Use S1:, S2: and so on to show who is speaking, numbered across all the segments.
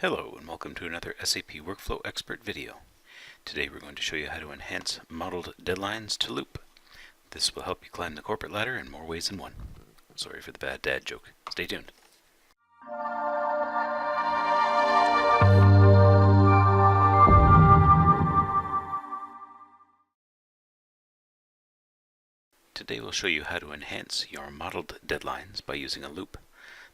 S1: Hello and welcome to another SAP Workflow Expert video. Today we're going to show you how to enhance modeled deadlines to loop. This will help you climb the corporate ladder in more ways than one. Sorry for the bad dad joke. Stay tuned. Today we'll show you how to enhance your modeled deadlines by using a loop.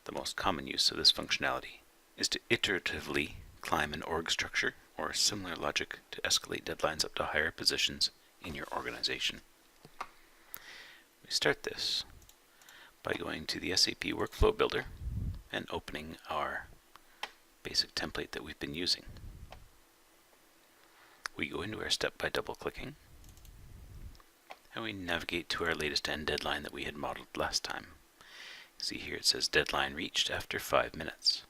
S1: The most common use of this functionality is to iteratively climb an org structure or similar logic to escalate deadlines up to higher positions in your organization. We start this by going to the SAP Workflow Builder and opening our basic template that we've been using. We go into our step by double-clicking, and we navigate to our latest end deadline that we had modeled last time. See here it says deadline reached after 5 minutes.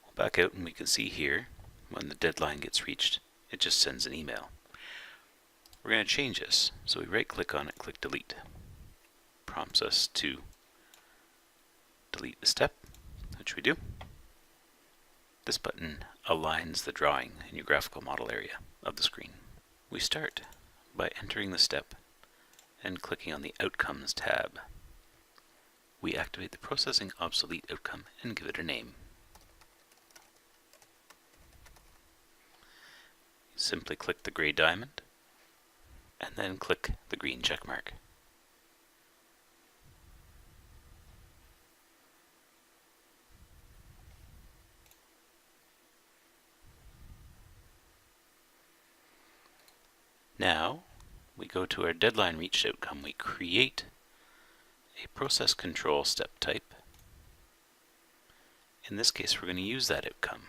S1: We'll back out and we can see here when the deadline gets reached, it just sends an email. We're going to change this, so we right click on it, click delete. Prompts us to delete the step, which we do. This button aligns the drawing in your graphical model area of the screen. We start by entering the step and clicking on the Outcomes tab. We activate the processing obsolete outcome and give it a name. Simply click the gray diamond and then click the green check mark. Now we go to our deadline reached outcome. We create a process control step type. In this case, we're going to use that outcome.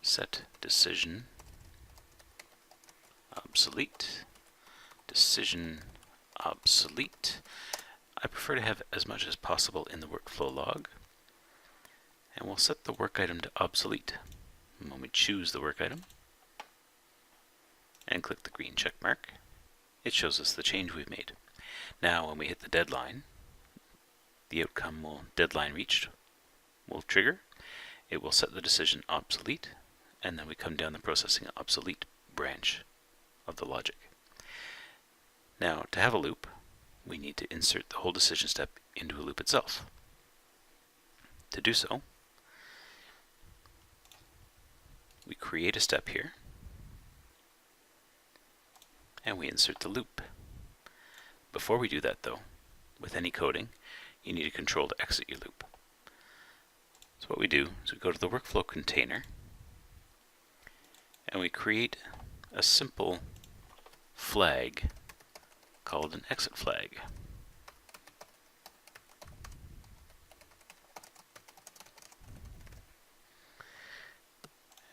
S1: Set decision obsolete, decision obsolete. I prefer to have as much as possible in the workflow log, and we'll set the work item to obsolete. And when we choose the work item and click the green check mark, it shows us the change we've made. Now when we hit the deadline, the outcome will deadline reached will trigger. It will set the decision obsolete, and then we come down the processing obsolete branch of the logic. Now to have a loop, we need to insert the whole decision step into a loop itself. To do so, we create a step here and we insert the loop. Before we do that though, with any coding, you need a control to exit your loop. So what we do is we go to the workflow container and we create a simple flag called an exit flag.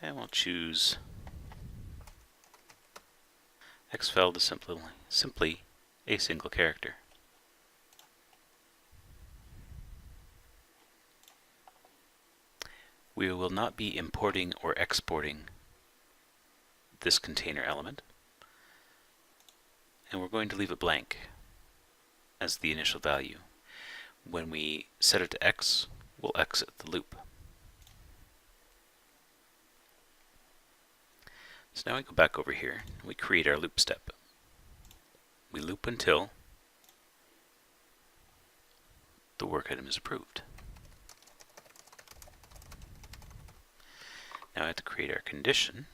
S1: And we'll choose xfel to simply a single character. We will not be importing or exporting this container element, and we're going to leave it blank as the initial value. When we set it to X, we'll exit the loop. So now we go back over here and we create our loop step. We loop until the work item is approved. Now I have to create our condition,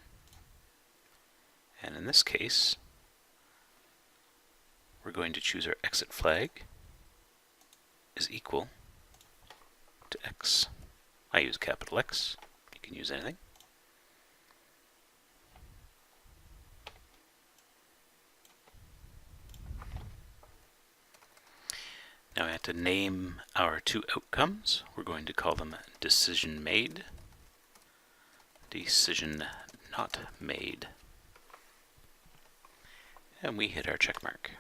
S1: and in this case we're going to choose our exit flag is equal to X. I use capital X, you can use anything. Now I have to name our two outcomes. We're going to call them decision made, decision not made, and we hit our check mark.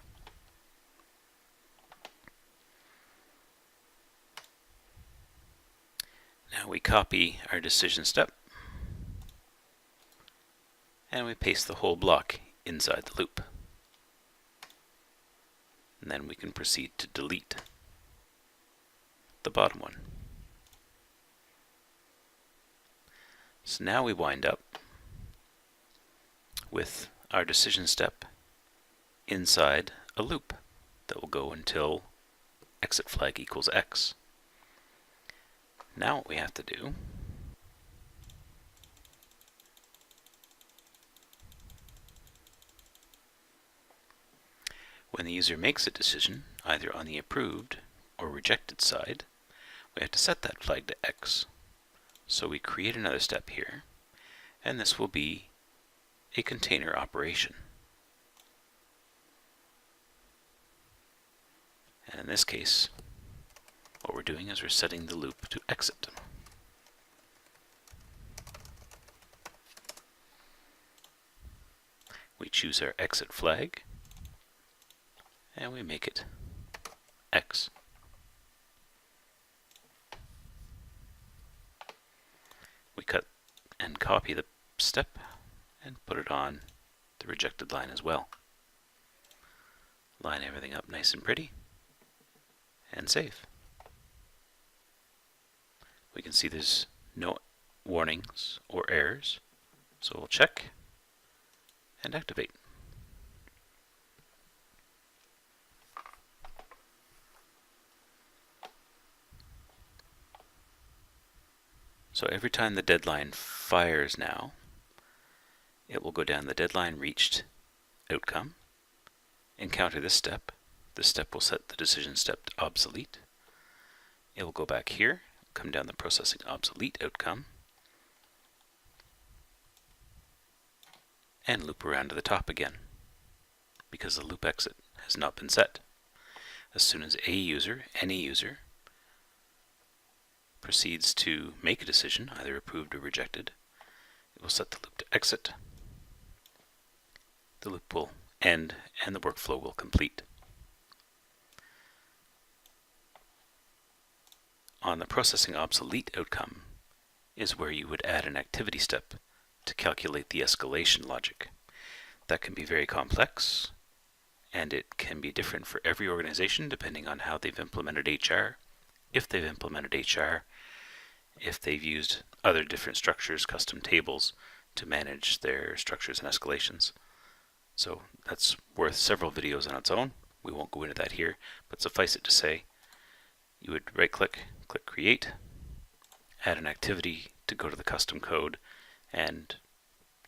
S1: Now we copy our decision step and we paste the whole block inside the loop. And then we can proceed to delete the bottom one. So now we wind up with our decision step inside a loop that will go until exit flag equals X. Now what we have to do when the user makes a decision, either on the approved or rejected side, we have to set that flag to X. So we create another step here, and this will be a container operation. And in this case, what we're doing is we're setting the loop to exit. We choose our exit flag, and we make it X. We cut and copy the step and put it on the rejected line as well. Line everything up nice and pretty, and save. We can see there's no warnings or errors, so we'll check and activate. So every time the deadline fires now, it will go down the deadline reached outcome, encounter this step. This step will set the decision step to obsolete. It will go back here, come down the processing obsolete outcome, and loop around to the top again, because the loop exit has not been set. As soon as a user, any user, proceeds to make a decision, either approved or rejected, it will set the loop to exit. The loop will end and the workflow will complete. On the processing obsolete outcome is where you would add an activity step to calculate the escalation logic. That can be very complex, and it can be different for every organization depending on how they've implemented HR, if they've implemented HR, if they've used other different structures, custom tables, to manage their structures and escalations. So that's worth several videos on its own. We won't go into that here, but suffice it to say, you would right-click, click Create, add an activity to go to the custom code, and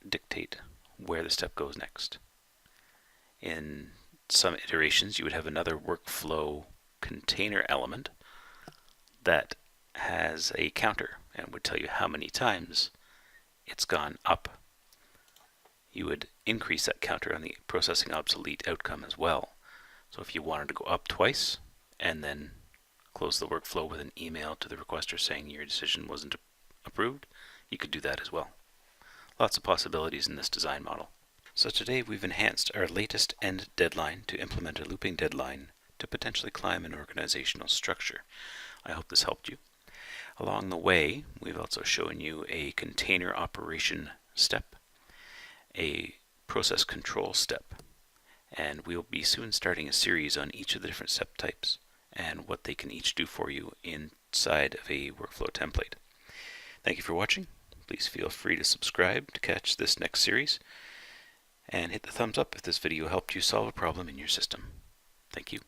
S1: dictate where the step goes next. In some iterations, you would have another workflow container element that has a counter and would tell you how many times it's gone up. You would increase that counter on the processing obsolete outcome as well. So if you wanted to go up twice and then close the workflow with an email to the requester saying your decision wasn't approved, you could do that as well. Lots of possibilities in this design model. So today we've enhanced our latest end deadline to implement a looping deadline to potentially climb an organizational structure. I hope this helped you. Along the way, we've also shown you a container operation step, a process control step, and we'll be soon starting a series on each of the different step types and what they can each do for you inside of a workflow template. Thank you for watching. Please feel free to subscribe to catch this next series, and hit the thumbs up if this video helped you solve a problem in your system. Thank you.